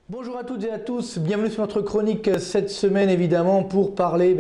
Bonjour à toutes et à tous, bienvenue sur notre chronique cette semaine évidemment pour parler,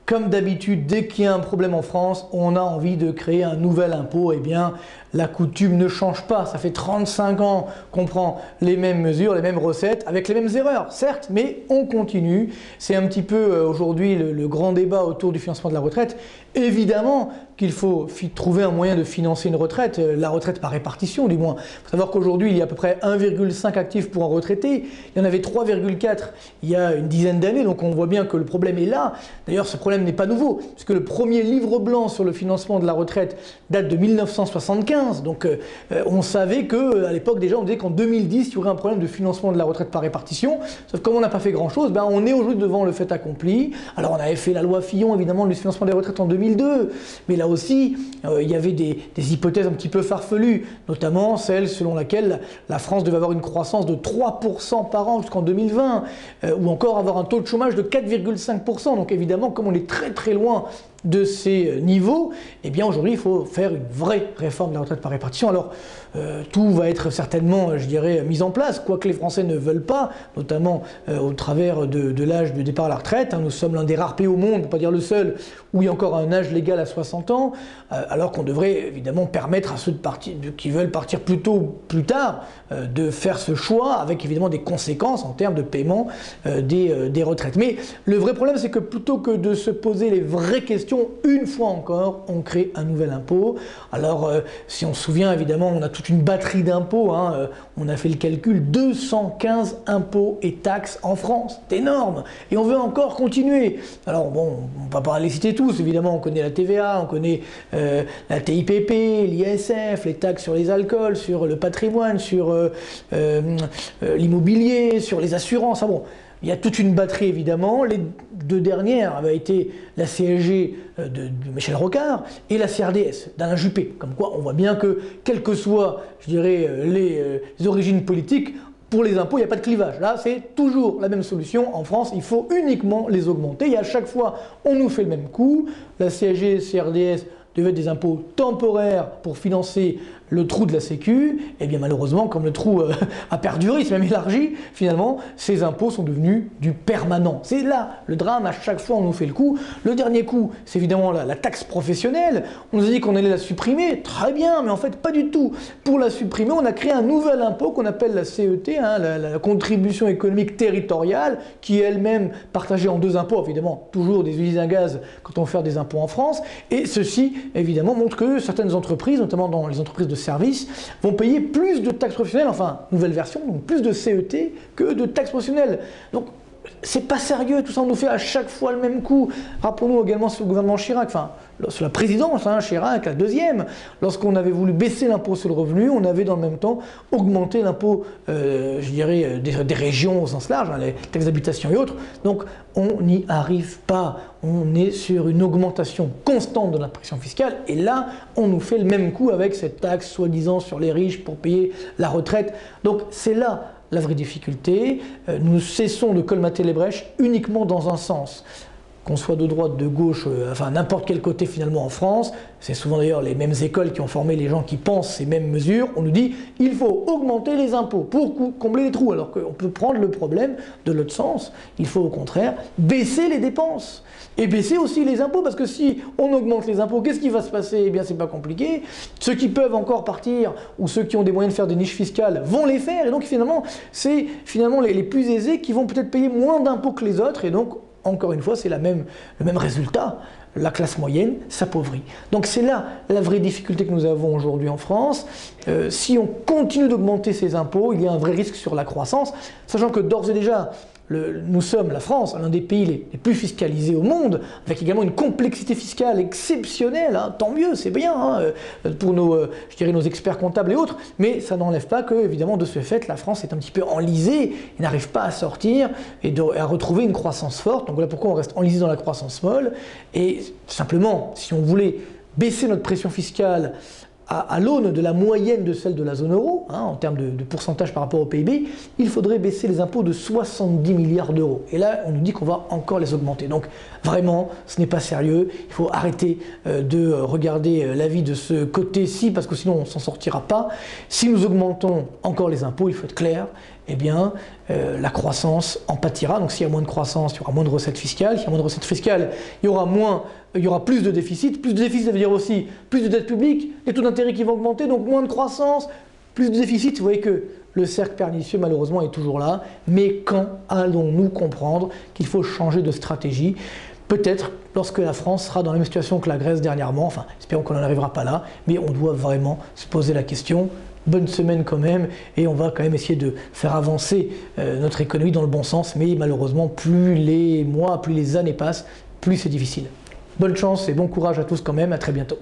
comme d'habitude, dès qu'il y a un problème en France, on a envie de créer un nouvel impôt. Eh bien, la coutume ne change pas. Ça fait 35 ans qu'on prend les mêmes mesures, les mêmes recettes, avec les mêmes erreurs, certes, mais on continue. C'est un petit peu aujourd'hui le grand débat autour du financement de la retraite. Évidemment qu'il faut trouver un moyen de financer une retraite, la retraite par répartition du moins. Il faut savoir qu'aujourd'hui, il y a à peu près 1,5 actifs pour un retraité. Il y en avait 3,4 il y a une dizaine d'années, donc on voit bien que le problème est là. D'ailleurs, ce problème n'est pas nouveau, puisque le premier livre blanc sur le financement de la retraite date de 1975. Donc on savait qu'à l'époque déjà, on disait qu'en 2010, il y aurait un problème de financement de la retraite par répartition. Sauf que comme on n'a pas fait grand-chose, on est aujourd'hui devant le fait accompli. Alors on avait fait la loi Fillon, évidemment, du financement des retraites en 2002. Mais là aussi, il y avait des hypothèses un petit peu farfelues, notamment celle selon laquelle la France devait avoir une croissance de 3% par an jusqu'en 2020, ou encore avoir un taux de chômage de 4,5%. Donc évidemment, comme on est très loin de ces niveaux, eh bien aujourd'hui il faut faire une vraie réforme de la retraite par répartition. Alors tout va être certainement, je dirais, mis en place, quoique les Français ne veulent pas, notamment au travers de l'âge de départ à la retraite. Nous sommes l'un des rares pays au monde, pour ne pas dire le seul, où il y a encore un âge légal à 60 ans, alors qu'on devrait évidemment permettre à ceux qui veulent partir plus tard, de faire ce choix, avec évidemment des conséquences en termes de paiement des retraites. Mais le vrai problème, c'est que plutôt que de se poser les vraies questions, une fois encore, on crée un nouvel impôt. Alors, si on se souvient, évidemment, on a toute une batterie d'impôts. On a fait le calcul, 215 impôts et taxes en France. C'est énorme. Et on veut encore continuer. Alors, bon, on ne va pas les citer tous, évidemment. On connaît la TVA, on connaît la TIPP, l'ISF, les taxes sur les alcools, sur le patrimoine, sur l'immobilier, sur les assurances. Ah bon. Il y a toute une batterie évidemment, les deux dernières avaient été la CSG de Michel Rocard et la CRDS d'Alain Juppé. Comme quoi on voit bien que, quelles que soient, je dirais, les origines politiques, pour les impôts, il n'y a pas de clivage. Là, c'est toujours la même solution. En France, il faut uniquement les augmenter. Et à chaque fois, on nous fait le même coup. La CSG, CRDS devaient être des impôts temporaires pour financer le trou de la Sécu. Et bien malheureusement, comme le trou a perduré, il s'est même élargi, finalement, ces impôts sont devenus du permanent. C'est là le drame, à chaque fois on nous fait le coup. Le dernier coup, c'est évidemment la taxe professionnelle. On nous a dit qu'on allait la supprimer, très bien, mais en fait pas du tout. Pour la supprimer, on a créé un nouvel impôt qu'on appelle la CET, la contribution économique territoriale, qui est elle-même partagée en deux impôts, évidemment, toujours des usines à gaz quand on fait des impôts en France. Et ceci, évidemment, montre que certaines entreprises, notamment dans les entreprises de services, vont payer plus de taxes professionnelles, enfin, nouvelle version, donc plus de CET que de taxes professionnelles. Donc, c'est pas sérieux, tout ça, on nous fait à chaque fois le même coup. Rappelons-nous également sur le gouvernement Chirac, enfin, sur la présidence, Chirac, la deuxième, lorsqu'on avait voulu baisser l'impôt sur le revenu, on avait dans le même temps augmenté l'impôt, je dirais, des régions au sens large, les taxes d'habitation et autres. Donc, on n'y arrive pas. On est sur une augmentation constante de la pression fiscale, et là, on nous fait le même coup avec cette taxe soi-disant sur les riches pour payer la retraite. Donc, c'est là la vraie difficulté. Nous cessons de colmater les brèches uniquement dans un sens. Qu'on soit de droite, de gauche, enfin n'importe quel côté finalement en France, c'est souvent d'ailleurs les mêmes écoles qui ont formé les gens qui pensent ces mêmes mesures, on nous dit il faut augmenter les impôts pour combler les trous, alors qu'on peut prendre le problème de l'autre sens. Il faut au contraire baisser les dépenses et baisser aussi les impôts, parce que si on augmente les impôts, qu'est-ce qui va se passer? Eh bien c'est pas compliqué, ceux qui peuvent encore partir ou ceux qui ont des moyens de faire des niches fiscales vont les faire, et donc finalement c'est les plus aisés qui vont peut-être payer moins d'impôts que les autres, et donc encore une fois, c'est le même résultat. La classe moyenne s'appauvrit. Donc c'est là la vraie difficulté que nous avons aujourd'hui en France. Si on continue d'augmenter ces impôts, il y a un vrai risque sur la croissance, sachant que d'ores et déjà, nous sommes, la France, l'un des pays les plus fiscalisés au monde, avec également une complexité fiscale exceptionnelle, tant mieux, c'est bien, pour je dirais nos experts comptables et autres, mais ça n'enlève pas que, évidemment, de ce fait, la France est un petit peu enlisée, et n'arrive pas à sortir et à retrouver une croissance forte. Donc voilà pourquoi on reste enlisé dans la croissance molle, et simplement, si on voulait baisser notre pression fiscale à l'aune de la moyenne de celle de la zone euro, en termes de pourcentage par rapport au PIB, il faudrait baisser les impôts de 70 milliards d'euros. Et là, on nous dit qu'on va encore les augmenter. Donc vraiment, ce n'est pas sérieux. Il faut arrêter de regarder la vie de ce côté-ci, parce que sinon on ne s'en sortira pas. Si nous augmentons encore les impôts, il faut être clair, eh bien, la croissance en pâtira. Donc s'il y a moins de croissance, il y aura moins de recettes fiscales. S'il y a moins de recettes fiscales, il y aura plus de déficit. Plus de déficit, ça veut dire aussi plus de dette publique, les taux d'intérêt qui vont augmenter, donc moins de croissance, plus de déficit. Vous voyez que le cercle pernicieux, malheureusement, est toujours là. Mais quand allons-nous comprendre qu'il faut changer de stratégie? Peut-être lorsque la France sera dans la même situation que la Grèce dernièrement. Enfin, espérons qu'on n'en arrivera pas là. Mais on doit vraiment se poser la question. Bonne semaine quand même, et on va quand même essayer de faire avancer notre économie dans le bon sens. Mais malheureusement, plus les mois, plus les années passent, plus c'est difficile. Bonne chance et bon courage à tous quand même. À très bientôt.